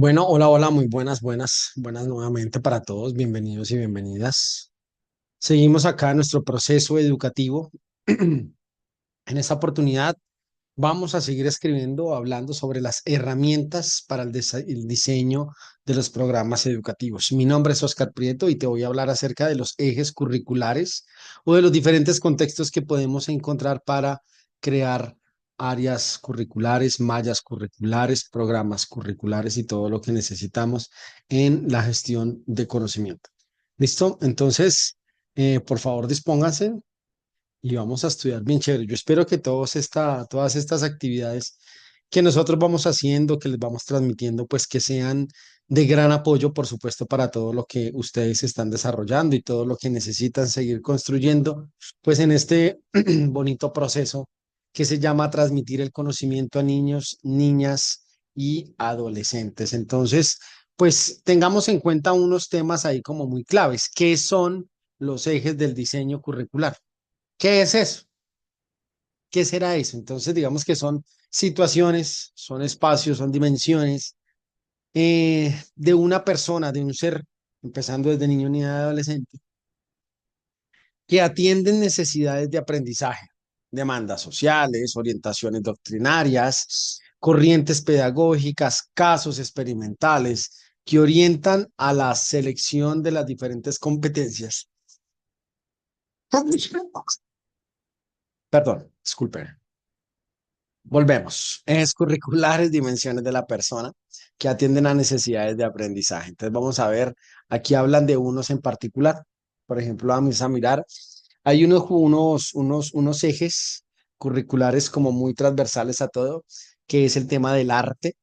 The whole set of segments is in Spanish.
Bueno, hola, hola, muy buenas nuevamente para todos, bienvenidos y bienvenidas. Seguimos acá en nuestro proceso educativo. En esta oportunidad vamos a seguir escribiendo, hablando sobre las herramientas para el diseño de los programas educativos. Mi nombre es Oscar Prieto y te voy a hablar acerca de los ejes curriculares o de los diferentes contextos que podemos encontrar para crear áreas curriculares, mallas curriculares, programas curriculares y todo lo que necesitamos en la gestión de conocimiento. ¿Listo? Entonces, por favor, dispónganse y vamos a estudiar bien chévere. Yo espero que todas estas actividades que nosotros vamos haciendo, que les vamos transmitiendo, pues que sean de gran apoyo, por supuesto, para todo lo que ustedes están desarrollando y todo lo que necesitan seguir construyendo, pues en este bonito proceso que se llama transmitir el conocimiento a niños, niñas y adolescentes. Entonces, pues tengamos en cuenta unos temas ahí como muy claves. ¿Qué son los ejes del diseño curricular? ¿Qué es eso? ¿Qué será eso? Entonces, digamos que son situaciones, son espacios, son dimensiones de una persona, de un ser, empezando desde niño, niña y adolescente, que atienden necesidades de aprendizaje, demandas sociales, orientaciones doctrinarias, corrientes pedagógicas, casos experimentales, que orientan a la selección de las diferentes competencias. Perdón, disculpen. Volvemos. Es curriculares, dimensiones de la persona que atienden a necesidades de aprendizaje. Entonces vamos a ver, aquí hablan de unos en particular. Por ejemplo, vamos a mirar, hay unos ejes curriculares como muy transversales a todo, que es el tema del arte,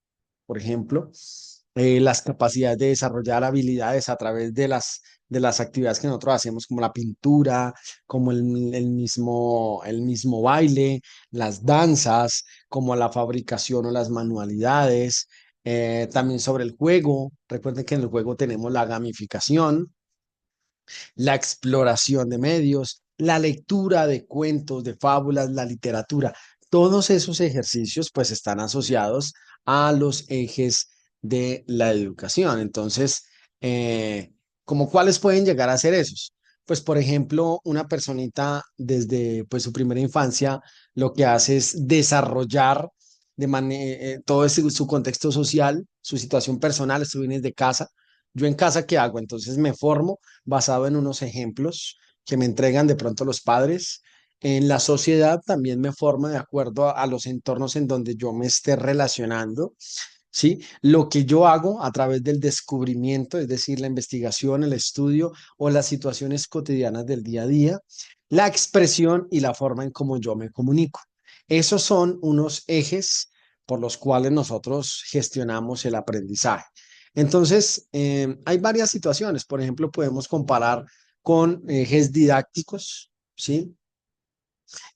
por ejemplo, las capacidades de desarrollar habilidades a través de las actividades que nosotros hacemos, como la pintura, como el mismo baile, las danzas, como la fabricación o las manualidades, también sobre el juego. Recuerden que en el juego tenemos la gamificación, la exploración de medios, la lectura de cuentos, de fábulas, la literatura. Todos esos ejercicios pues están asociados a los ejes de la educación. Entonces, ¿como cuáles pueden llegar a ser esos? Pues, por ejemplo, una personita desde pues, su primera infancia lo que hace es desarrollar todo su contexto social, su situación personal, esto viene de casa. Yo en casa, ¿qué hago? Entonces me formo basado en unos ejemplos que me entregan de pronto los padres. En la sociedad también me formo de acuerdo a los entornos en donde yo me esté relacionando, ¿sí? Lo que yo hago a través del descubrimiento, es decir, la investigación, el estudio o las situaciones cotidianas del día a día, la expresión y la forma en cómo yo me comunico. Esos son unos ejes por los cuales nosotros gestionamos el aprendizaje. Entonces, hay varias situaciones. Por ejemplo, podemos comparar con ejes didácticos, ¿sí?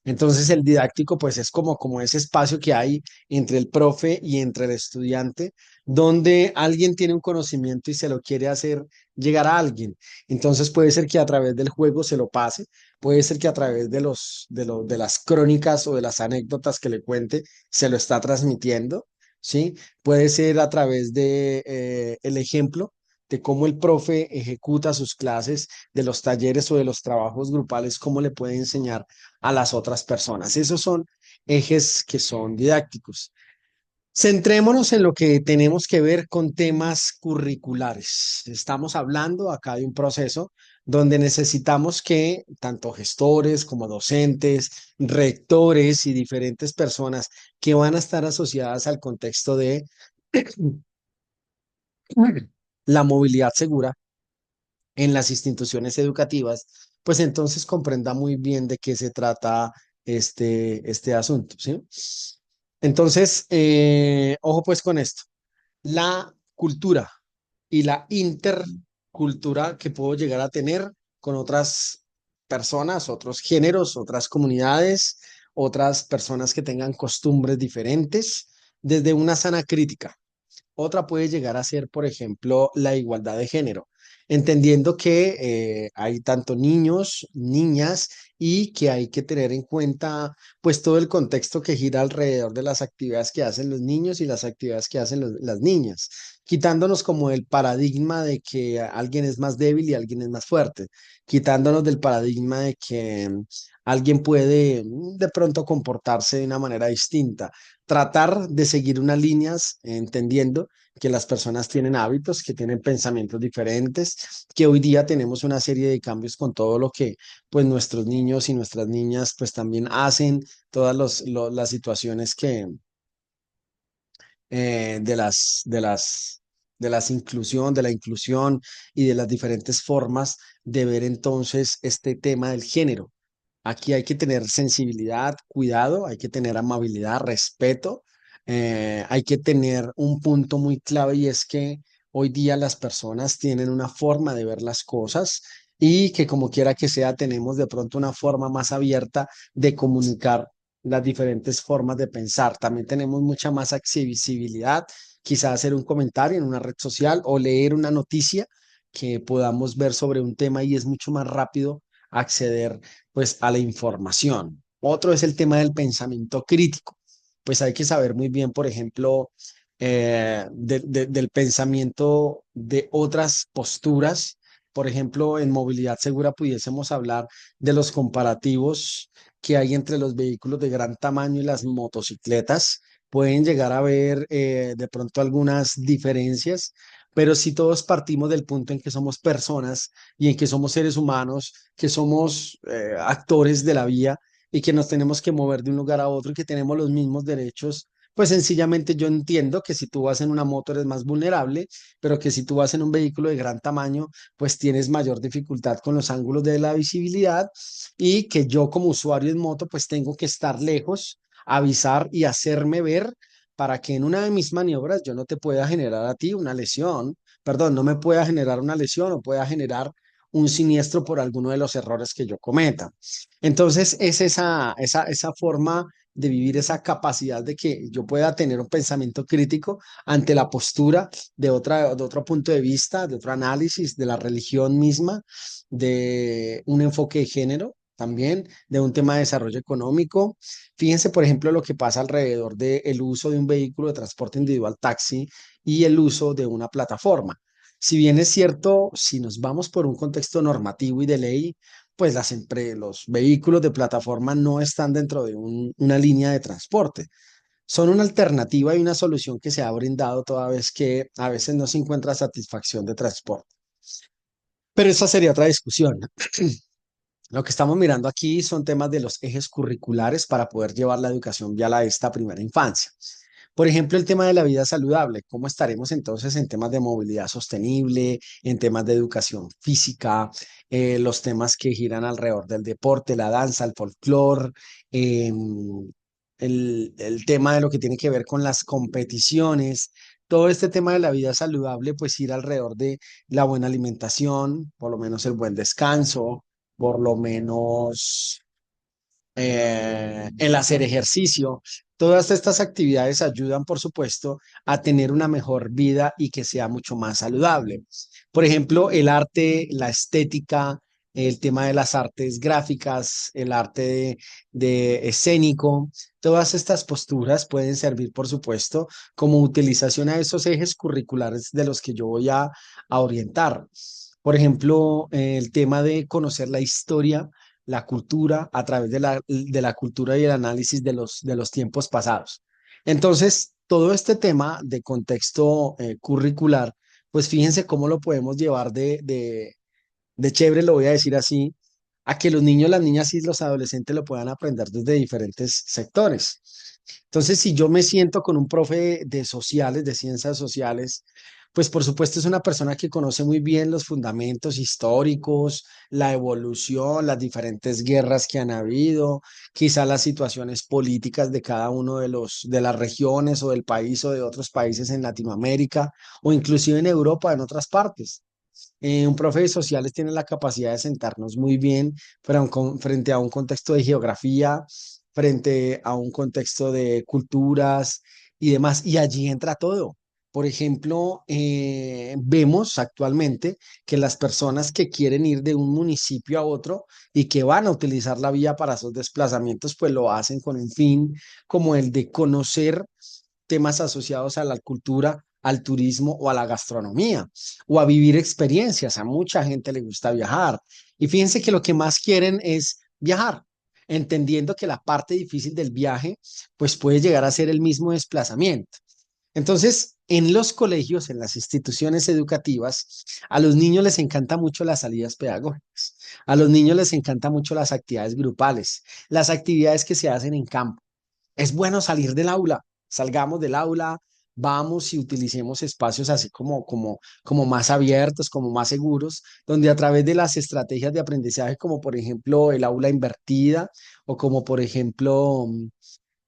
Entonces el didáctico pues es como ese espacio que hay entre el profe y entre el estudiante, donde alguien tiene un conocimiento y se lo quiere hacer llegar a alguien. Entonces puede ser que a través del juego se lo pase, puede ser que a través de las crónicas o de las anécdotas que le cuente se lo está transmitiendo, ¿sí? Puede ser a través de el ejemplo de cómo el profe ejecuta sus clases, de los talleres o de los trabajos grupales, cómo le puede enseñar a las otras personas. Esos son ejes que son didácticos. Centrémonos en lo que tenemos que ver con temas curriculares. Estamos hablando acá de un proceso donde necesitamos que tanto gestores como docentes, rectores y diferentes personas que van a estar asociadas al contexto de la movilidad segura en las instituciones educativas, pues entonces comprenda muy bien de qué se trata este asunto, ¿sí? Entonces, ojo pues con esto. La cultura y la intercultura que puedo llegar a tener con otras personas, otros géneros, otras comunidades, otras personas que tengan costumbres diferentes, desde una sana crítica. Otra puede llegar a ser, por ejemplo, la igualdad de género. entendiendo que hay tanto niños, niñas y que hay que tener en cuenta pues todo el contexto que gira alrededor de las actividades que hacen los niños y las actividades que hacen las niñas, quitándonos como el paradigma de que alguien es más débil y alguien es más fuerte, quitándonos del paradigma de que alguien puede de pronto comportarse de una manera distinta, tratar de seguir unas líneas entendiendo que las personas tienen hábitos, que tienen pensamientos diferentes, que hoy día tenemos una serie de cambios con todo lo que pues nuestros niños y nuestras niñas pues también hacen, todas las situaciones que de las inclusión, de la inclusión y de las diferentes formas de ver entonces este tema del género. Aquí hay que tener sensibilidad, cuidado, hay que tener amabilidad, respeto, hay que tener un punto muy clave y es que hoy día las personas tienen una forma de ver las cosas y que como quiera que sea, tenemos de pronto una forma más abierta de comunicar las diferentes formas de pensar. También tenemos mucha más accesibilidad, quizás hacer un comentario en una red social o leer una noticia que podamos ver sobre un tema y es mucho más rápido acceder pues a la información. Otro es el tema del pensamiento crítico. Pues hay que saber muy bien, por ejemplo, del pensamiento de otras posturas. Por ejemplo, en movilidad segura pudiésemos hablar de los comparativos que hay entre los vehículos de gran tamaño y las motocicletas. Pueden llegar a haber de pronto algunas diferencias, pero si todos partimos del punto en que somos personas y en que somos seres humanos, que somos actores de la vida y que nos tenemos que mover de un lugar a otro y que tenemos los mismos derechos, pues sencillamente yo entiendo que si tú vas en una moto eres más vulnerable, pero que si tú vas en un vehículo de gran tamaño, pues tienes mayor dificultad con los ángulos de la visibilidad y que yo como usuario en moto pues tengo que estar lejos, avisar y hacerme ver para que en una de mis maniobras yo no te pueda generar a ti una lesión, perdón, no me pueda generar una lesión o pueda generar un siniestro por alguno de los errores que yo cometa. Entonces, es esa forma de vivir, esa capacidad de que yo pueda tener un pensamiento crítico ante la postura de otro punto de vista, de otro análisis de la religión misma, de un enfoque de género también, de un tema de desarrollo económico. Fíjense, por ejemplo, lo que pasa alrededor del uso de un vehículo de transporte individual taxi y el uso de una plataforma. Si bien es cierto, si nos vamos por un contexto normativo y de ley, pues los vehículos de plataforma no están dentro de una línea de transporte. Son una alternativa y una solución que se ha brindado toda vez que a veces no se encuentra satisfacción de transporte. Pero esa sería otra discusión. Lo que estamos mirando aquí son temas de los ejes curriculares para poder llevar la educación vial a esta primera infancia. Por ejemplo, el tema de la vida saludable. ¿Cómo estaremos entonces en temas de movilidad sostenible, en temas de educación física, los temas que giran alrededor del deporte, la danza, el folclore, el tema de lo que tiene que ver con las competiciones? Todo este tema de la vida saludable, pues ir alrededor de la buena alimentación, por lo menos el buen descanso, por lo menos el hacer ejercicio. Todas estas actividades ayudan, por supuesto, a tener una mejor vida y que sea mucho más saludable. Por ejemplo, el arte, la estética, el tema de las artes gráficas, el arte de escénico, todas estas posturas pueden servir, por supuesto, como utilización a esos ejes curriculares de los que yo voy a orientar. Por ejemplo, el tema de conocer la historia, la cultura a través de la cultura y el análisis de los tiempos pasados. Entonces, todo este tema de contexto curricular, pues fíjense cómo lo podemos llevar de chévere, lo voy a decir así, a que los niños, las niñas y los adolescentes lo puedan aprender desde diferentes sectores. Entonces, si yo me siento con un profe de sociales, de ciencias sociales, pues por supuesto es una persona que conoce muy bien los fundamentos históricos, la evolución, las diferentes guerras que han habido, quizá las situaciones políticas de cada uno de las regiones o del país o de otros países en Latinoamérica o inclusive en Europa, en otras partes. Un profe de sociales tiene la capacidad de sentarnos muy bien frente a un contexto de geografía, frente a un contexto de culturas y demás, y allí entra todo. Por ejemplo, vemos actualmente que las personas que quieren ir de un municipio a otro y que van a utilizar la vía para esos desplazamientos, pues lo hacen con un fin como el de conocer temas asociados a la cultura, al turismo o a la gastronomía o a vivir experiencias. A mucha gente le gusta viajar y fíjense que lo que más quieren es viajar, entendiendo que la parte difícil del viaje pues puede llegar a ser el mismo desplazamiento. Entonces, en los colegios, en las instituciones educativas, a los niños les encanta mucho las salidas pedagógicas, a los niños les encanta mucho las actividades grupales, las actividades que se hacen en campo. Es bueno salir del aula, salgamos del aula, vamos y utilicemos espacios así como más abiertos, como más seguros, donde a través de las estrategias de aprendizaje, como por ejemplo el aula invertida o como por ejemplo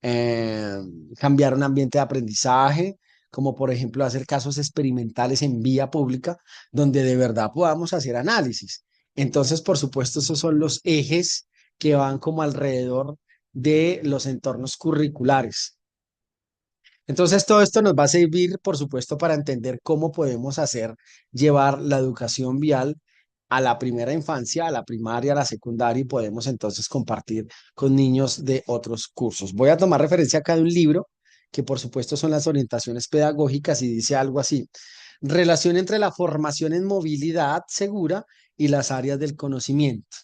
eh, cambiar un ambiente de aprendizaje, como por ejemplo hacer casos experimentales en vía pública, donde de verdad podamos hacer análisis. Entonces, por supuesto, esos son los ejes que van como alrededor de los entornos curriculares. Entonces, todo esto nos va a servir, por supuesto, para entender cómo podemos hacer llevar la educación vial a la primera infancia, a la primaria, a la secundaria y podemos entonces compartir con niños de otros cursos. Voy a tomar referencia acá de un libro que, por supuesto, son las orientaciones pedagógicas y dice algo así: relación entre la formación en movilidad segura y las áreas del conocimiento.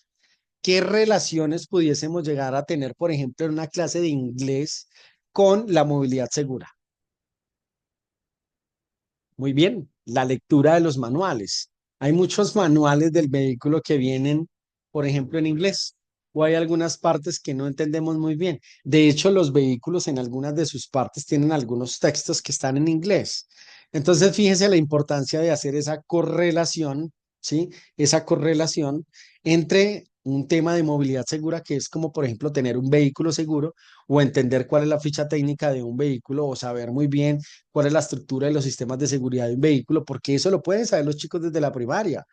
¿Qué relaciones pudiésemos llegar a tener, por ejemplo, en una clase de inglés con la movilidad segura? Muy bien, la lectura de los manuales. Hay muchos manuales del vehículo que vienen, por ejemplo, en inglés, o hay algunas partes que no entendemos muy bien. De hecho, los vehículos en algunas de sus partes tienen algunos textos que están en inglés. Entonces, fíjese la importancia de hacer esa correlación, ¿sí? Esa correlación entre un tema de movilidad segura, que es como, por ejemplo, tener un vehículo seguro o entender cuál es la ficha técnica de un vehículo o saber muy bien cuál es la estructura de los sistemas de seguridad de un vehículo, porque eso lo pueden saber los chicos desde la primaria.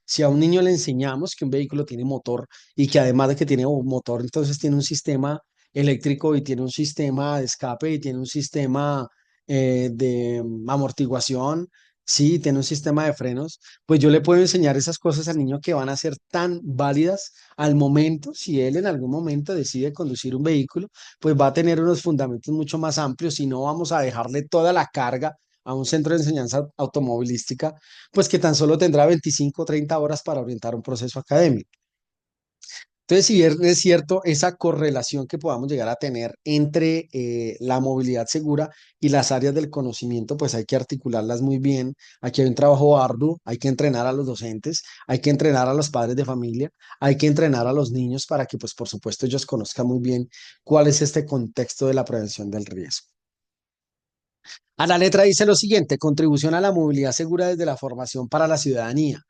Si a un niño le enseñamos que un vehículo tiene motor y que además de que tiene un motor, entonces tiene un sistema eléctrico y tiene un sistema de escape y tiene un sistema de amortiguación, sí, tiene un sistema de frenos, pues yo le puedo enseñar esas cosas al niño que van a ser tan válidas al momento, si él en algún momento decide conducir un vehículo, pues va a tener unos fundamentos mucho más amplios y no vamos a dejarle toda la carga a un centro de enseñanza automovilística pues que tan solo tendrá 25 o 30 horas para orientar un proceso académico. Entonces, si bien es cierto esa correlación que podamos llegar a tener entre la movilidad segura y las áreas del conocimiento, pues hay que articularlas muy bien. Aquí hay un trabajo arduo, hay que entrenar a los docentes, hay que entrenar a los padres de familia, hay que entrenar a los niños para que, pues por supuesto, ellos conozcan muy bien cuál es este contexto de la prevención del riesgo. A la letra dice lo siguiente: contribución a la movilidad segura desde la formación para la ciudadanía.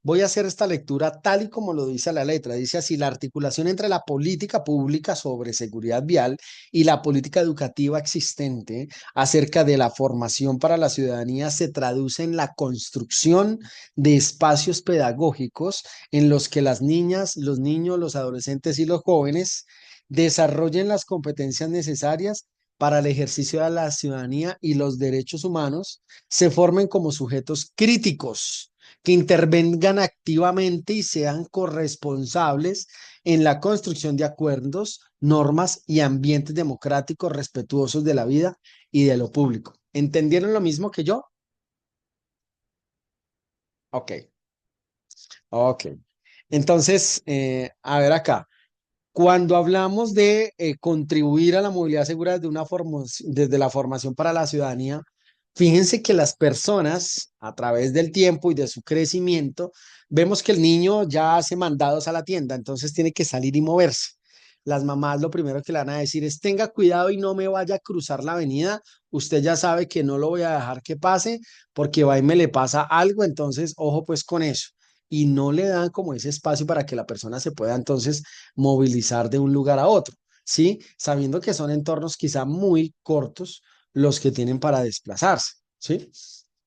Voy a hacer esta lectura tal y como lo dice la letra. Dice así: la articulación entre la política pública sobre seguridad vial y la política educativa existente acerca de la formación para la ciudadanía se traduce en la construcción de espacios pedagógicos en los que las niñas, los niños, los adolescentes y los jóvenes desarrollen las competencias necesarias para el ejercicio de la ciudadanía y los derechos humanos, se formen como sujetos críticos que intervengan activamente y sean corresponsables en la construcción de acuerdos, normas y ambientes democráticos respetuosos de la vida y de lo público. ¿Entendieron lo mismo que yo? Ok, ok. Entonces, a ver acá. Cuando hablamos de contribuir a la movilidad segura desde la formación para la ciudadanía, fíjense que las personas, a través del tiempo y de su crecimiento, vemos que el niño ya hace mandados a la tienda, entonces tiene que salir y moverse. Las mamás lo primero que le van a decir es: tenga cuidado y no me vaya a cruzar la avenida. Usted ya sabe que no lo voy a dejar que pase porque va y me le pasa algo, entonces ojo pues con eso. Y no le dan como ese espacio para que la persona se pueda entonces movilizar de un lugar a otro, ¿sí? Sabiendo que son entornos quizá muy cortos los que tienen para desplazarse, ¿sí?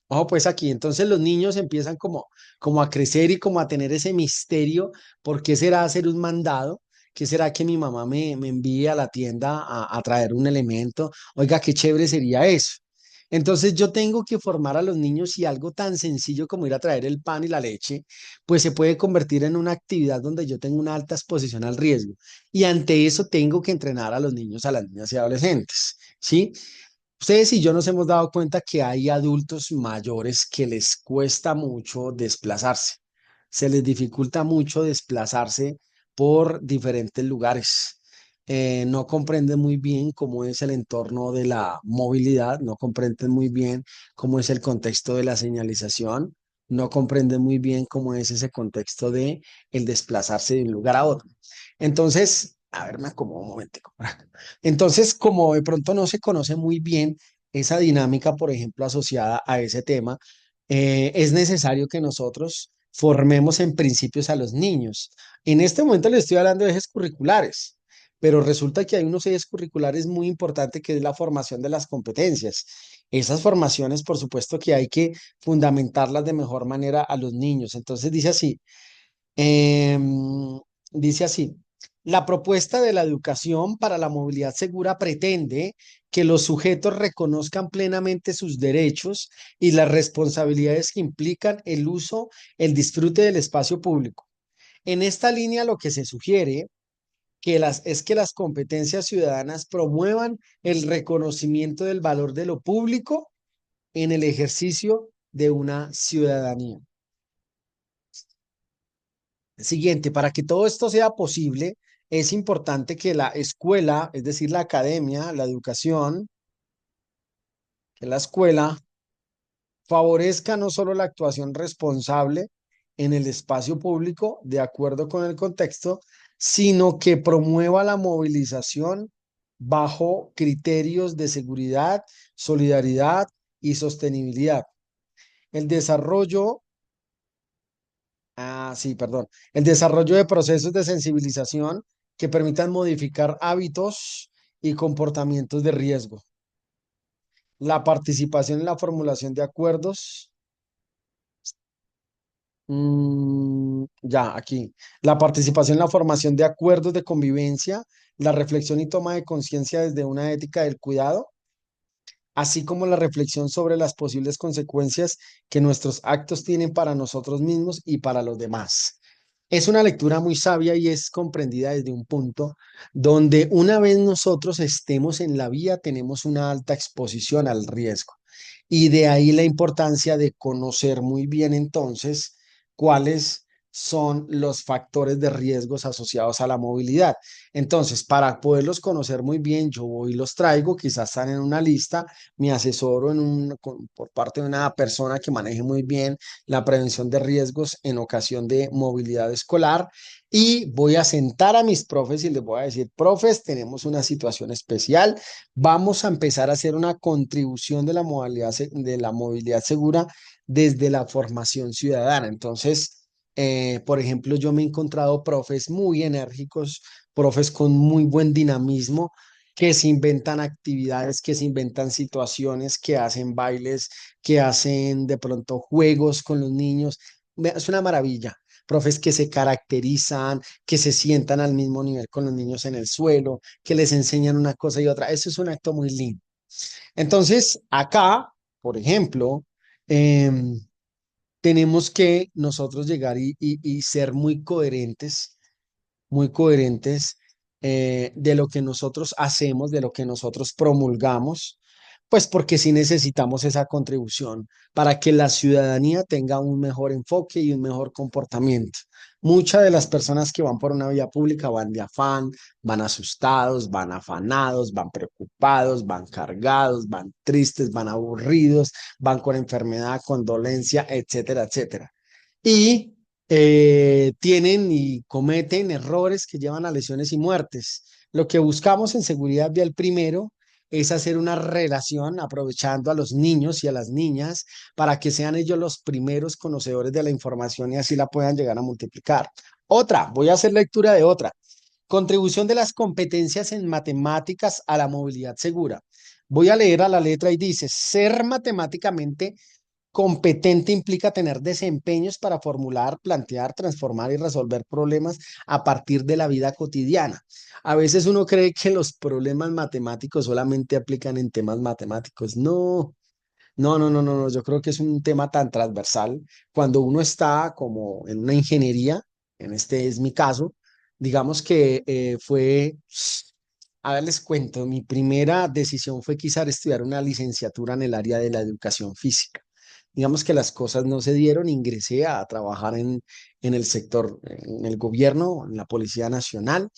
Ojo, pues aquí entonces los niños empiezan como a crecer y como a tener ese misterio: ¿por qué será hacer un mandado? ¿Qué será que mi mamá me envíe a la tienda a traer un elemento? Oiga, qué chévere sería eso. Entonces yo tengo que formar a los niños y algo tan sencillo como ir a traer el pan y la leche, pues se puede convertir en una actividad donde yo tengo una alta exposición al riesgo. Y ante eso tengo que entrenar a los niños, a las niñas y adolescentes, ¿sí? Ustedes y yo nos hemos dado cuenta que hay adultos mayores que les cuesta mucho desplazarse. Se les dificulta mucho desplazarse por diferentes lugares. No comprenden muy bien cómo es el entorno de la movilidad, no comprenden muy bien cómo es el contexto de la señalización, no comprenden muy bien cómo es ese contexto de el desplazarse de un lugar a otro. Entonces, a ver, me acomodo un momentico. Entonces, como de pronto no se conoce muy bien esa dinámica, por ejemplo, asociada a ese tema, es necesario que nosotros formemos en principios a los niños. En este momento les estoy hablando de ejes curriculares, pero resulta que hay unos ejes curriculares muy importantes que es la formación de las competencias. Esas formaciones, por supuesto, que hay que fundamentarlas de mejor manera a los niños. Entonces Em, dice así, la propuesta de la educación para la movilidad segura pretende que los sujetos reconozcan plenamente sus derechos y las responsabilidades que implican el uso, el disfrute del espacio público. En esta línea lo que se sugiere es que las competencias ciudadanas promuevan el reconocimiento del valor de lo público en el ejercicio de una ciudadanía. Siguiente, para que todo esto sea posible, es importante que la escuela, es decir, la academia, la educación, que la escuela favorezca no solo la actuación responsable en el espacio público, de acuerdo con el contexto, sino que promueva la movilización bajo criterios de seguridad, solidaridad y sostenibilidad. El desarrollo sí, perdón. El desarrollo de procesos de sensibilización que permitan modificar hábitos y comportamientos de riesgo. La participación en la formulación de acuerdos. Ya, aquí. La participación en la formación de acuerdos de convivencia, la reflexión y toma de conciencia desde una ética del cuidado, así como la reflexión sobre las posibles consecuencias que nuestros actos tienen para nosotros mismos y para los demás. Es una lectura muy sabia y es comprendida desde un punto donde una vez nosotros estemos en la vía, tenemos una alta exposición al riesgo. Y de ahí la importancia de conocer muy bien entonces cuáles son los factores de riesgos asociados a la movilidad. Entonces, para poderlos conocer muy bien, yo voy y los traigo, quizás están en una lista, me asesoro por parte de una persona que maneje muy bien la prevención de riesgos en ocasión de movilidad escolar y voy a sentar a mis profes y les voy a decir, profes, tenemos una situación especial, vamos a empezar a hacer una contribución de la de la movilidad segura desde la formación ciudadana. Entonces, por ejemplo, yo me he encontrado profes muy enérgicos, profes con muy buen dinamismo, que se inventan actividades, que se inventan situaciones, que hacen bailes, que hacen de pronto juegos con los niños. Es una maravilla. Profes que se caracterizan, que se sientan al mismo nivel con los niños en el suelo, que les enseñan una cosa y otra. Eso es un acto muy lindo. Entonces, acá, por ejemplo, em, tenemos que nosotros llegar y ser muy coherentes de lo que nosotros hacemos, de lo que nosotros promulgamos, pues porque sí necesitamos esa contribución para que la ciudadanía tenga un mejor enfoque y un mejor comportamiento. Muchas de las personas que van por una vía pública van de afán, van asustados, van afanados, van preocupados, van cargados, van tristes, van aburridos, van con enfermedad, con dolencia, etcétera, etcétera y tienen y cometen errores que llevan a lesiones y muertes. Lo que buscamos en seguridad vial primero es hacer una relación aprovechando a los niños y a las niñas para que sean ellos los primeros conocedores de la información y así la puedan llegar a multiplicar. Otra, voy a hacer lectura de otra. Contribución de las competencias en matemáticas a la movilidad segura. Voy a leer a la letra y dice, ser matemáticamente competente implica tener desempeños para formular, plantear, transformar y resolver problemas a partir de la vida cotidiana. A veces uno cree que los problemas matemáticos solamente aplican en temas matemáticos. No, No, yo creo que es un tema tan transversal. Cuando uno está como en una ingeniería, en este es mi caso, digamos que a ver, les cuento, mi primera decisión fue quizás estudiar una licenciatura en el área de la educación física. Digamos que las cosas no se dieron, ingresé a trabajar en el sector, en el gobierno, en la Policía Nacional,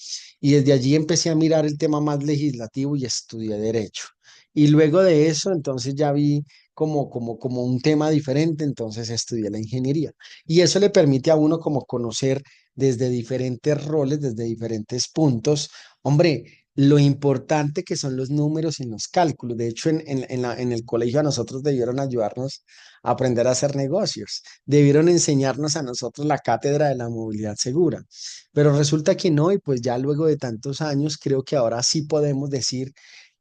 y desde allí empecé a mirar el tema más legislativo y estudié derecho. Y luego de eso, entonces ya vi como un tema diferente, entonces estudié la ingeniería. Y eso le permite a uno como conocer desde diferentes roles, desde diferentes puntos, hombre, lo importante que son los números y los cálculos. De hecho, en el colegio a nosotros debieron ayudarnos a aprender a hacer negocios, debieron enseñarnos a nosotros la cátedra de la movilidad segura. Pero resulta que no, y pues ya luego de tantos años, creo que ahora sí podemos decir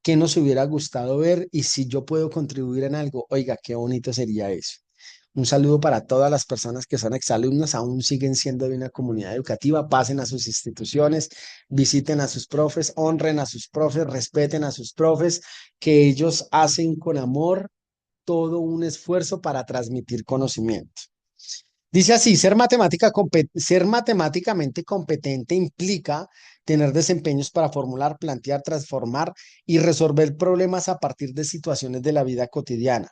qué nos hubiera gustado ver y si yo puedo contribuir en algo, oiga, qué bonito sería eso. Un saludo para todas las personas que son exalumnos, aún siguen siendo de una comunidad educativa, pasen a sus instituciones, visiten a sus profes, honren a sus profes, respeten a sus profes, que ellos hacen con amor todo un esfuerzo para transmitir conocimiento. Dice así, ser matemáticamente competente implica tener desempeños para formular, plantear, transformar y resolver problemas a partir de situaciones de la vida cotidiana,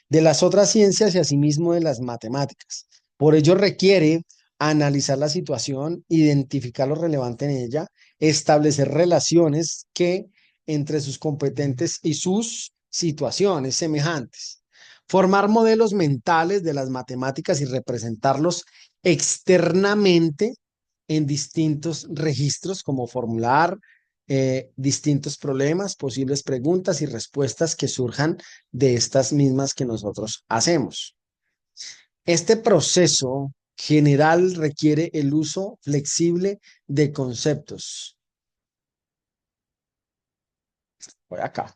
de las otras ciencias y asimismo de las matemáticas. Por ello requiere analizar la situación, identificar lo relevante en ella, establecer relaciones que entre sus competentes y sus situaciones semejantes, formar modelos mentales de las matemáticas y representarlos externamente en distintos registros, como formular distintos problemas, posibles preguntas y respuestas que surjan de estas mismas que nosotros hacemos. Este proceso general requiere el uso flexible de conceptos. Voy acá.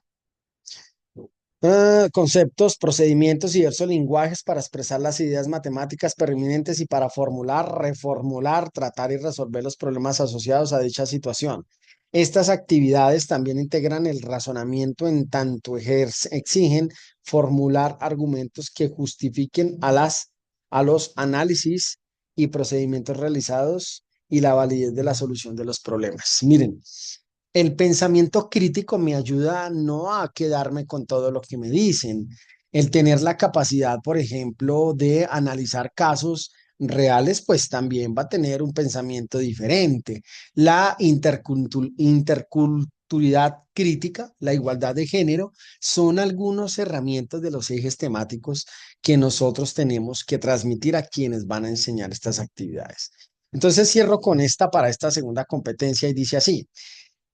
Conceptos, procedimientos y diversos lenguajes para expresar las ideas matemáticas pertinentes y para formular, reformular, tratar y resolver los problemas asociados a dicha situación. Estas actividades también integran el razonamiento en tanto exigen formular argumentos que justifiquen a los análisis y procedimientos realizados y la validez de la solución de los problemas. Miren, el pensamiento crítico me ayuda no a quedarme con todo lo que me dicen. El tener la capacidad, por ejemplo, de analizar casos reales, pues también va a tener un pensamiento diferente. La interculturalidad crítica, la igualdad de género, son algunas herramientas de los ejes temáticos que nosotros tenemos que transmitir a quienes van a enseñar estas actividades. Entonces cierro con esta para esta segunda competencia y dice así.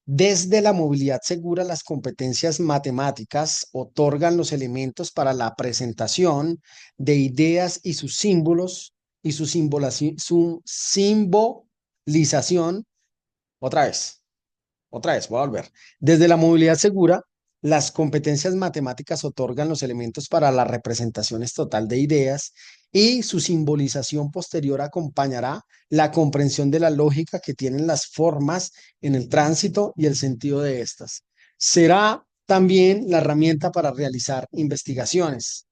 Desde la movilidad segura, las competencias matemáticas otorgan los elementos para la presentación de ideas y sus símbolos y su simbolización. Otra vez. Otra vez, voy a volver. Desde la movilidad segura, las competencias matemáticas otorgan los elementos para las representaciones total de ideas y su simbolización posterior acompañará la comprensión de la lógica que tienen las formas en el tránsito y el sentido de estas. Será también la herramienta para realizar investigaciones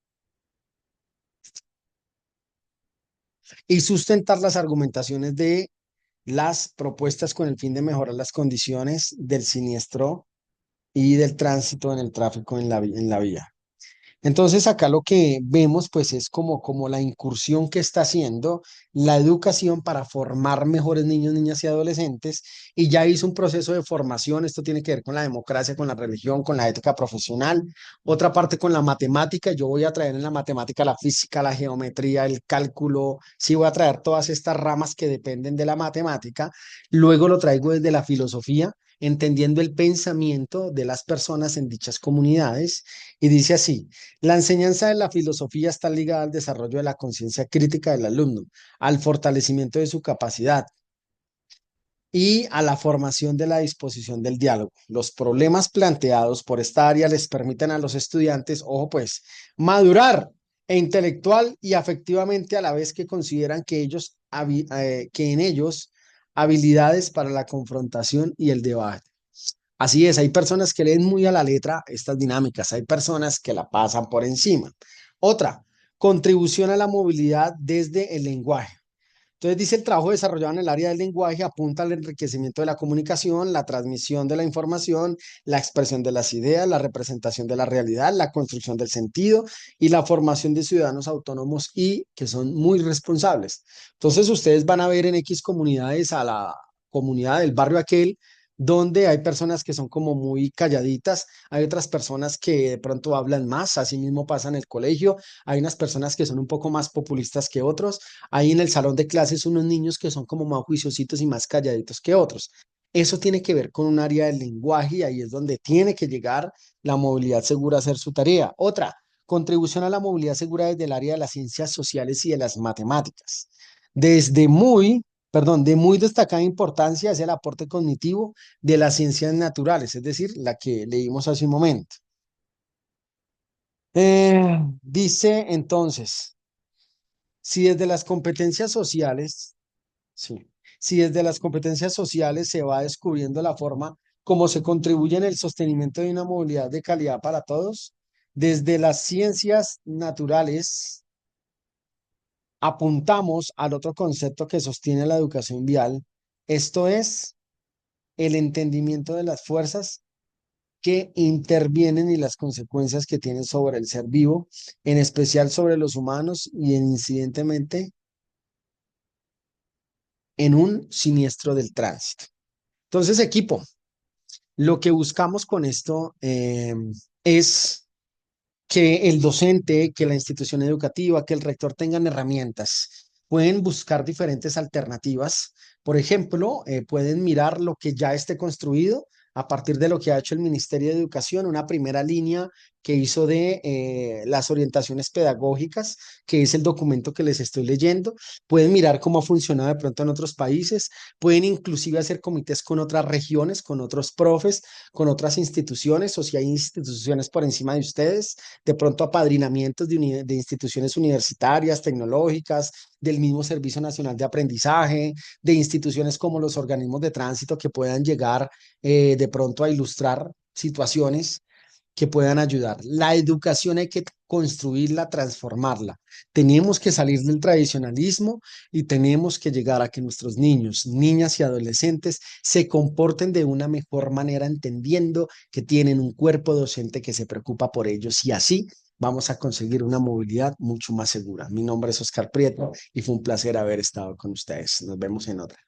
y sustentar las argumentaciones de las propuestas con el fin de mejorar las condiciones del siniestro y del tránsito en el tráfico en la vía. Entonces acá lo que vemos pues es como la incursión que está haciendo la educación para formar mejores niños, niñas y adolescentes y ya hizo un proceso de formación, esto tiene que ver con la democracia, con la religión, con la ética profesional, otra parte con la matemática, yo voy a traer en la matemática la física, la geometría, el cálculo, sí voy a traer todas estas ramas que dependen de la matemática, luego lo traigo desde la filosofía, entendiendo el pensamiento de las personas en dichas comunidades y dice así. La enseñanza de la filosofía está ligada al desarrollo de la conciencia crítica del alumno, al fortalecimiento de su capacidad y a la formación de la disposición del diálogo. Los problemas planteados por esta área les permiten a los estudiantes, ojo pues, madurar intelectual y afectivamente a la vez que consideran que en ellos habilidades para la confrontación y el debate. Así es, hay personas que leen muy a la letra estas dinámicas, hay personas que la pasan por encima. Otra, contribución a la movilidad desde el lenguaje. Entonces dice el trabajo desarrollado en el área del lenguaje apunta al enriquecimiento de la comunicación, la transmisión de la información, la expresión de las ideas, la representación de la realidad, la construcción del sentido y la formación de ciudadanos autónomos y que son muy responsables. Entonces ustedes van a ver en X comunidades a la comunidad del barrio aquel donde hay personas que son como muy calladitas, hay otras personas que de pronto hablan más, así mismo pasa en el colegio, hay unas personas que son un poco más populistas que otros, hay en el salón de clases unos niños que son como más juiciositos y más calladitos que otros. Eso tiene que ver con un área del lenguaje y ahí es donde tiene que llegar la movilidad segura a hacer su tarea. Otra, contribución a la movilidad segura desde el área de las ciencias sociales y de las matemáticas. Desde muy, perdón, de muy destacada importancia es el aporte cognitivo de las ciencias naturales, es decir, la que leímos hace un momento. Dice entonces, si desde las competencias sociales sí. Si desde las competencias sociales se va descubriendo la forma como se contribuye en el sostenimiento de una movilidad de calidad para todos, desde las ciencias naturales apuntamos al otro concepto que sostiene la educación vial, esto es el entendimiento de las fuerzas que intervienen y las consecuencias que tienen sobre el ser vivo, en especial sobre los humanos y incidentemente en un siniestro del tránsito. Entonces, equipo. Lo que buscamos con esto es que el docente, que la institución educativa, que el rector tengan herramientas. Pueden buscar diferentes alternativas. Por ejemplo, pueden mirar lo que ya esté construido a partir de lo que ha hecho el Ministerio de Educación, una primera línea que hizo de las orientaciones pedagógicas, que es el documento que les estoy leyendo. Pueden mirar cómo ha funcionado de pronto en otros países. Pueden inclusive hacer comités con otras regiones, con otros profes, con otras instituciones, o si hay instituciones por encima de ustedes, de pronto apadrinamientos de instituciones universitarias, tecnológicas, del mismo Servicio Nacional de Aprendizaje, de instituciones como los organismos de tránsito que puedan llegar de pronto a ilustrar situaciones que puedan ayudar. La educación hay que construirla, transformarla. Tenemos que salir del tradicionalismo y tenemos que llegar a que nuestros niños, niñas y adolescentes se comporten de una mejor manera, entendiendo que tienen un cuerpo docente que se preocupa por ellos y así vamos a conseguir una movilidad mucho más segura. Mi nombre es Oscar Prieto y fue un placer haber estado con ustedes. Nos vemos en otra.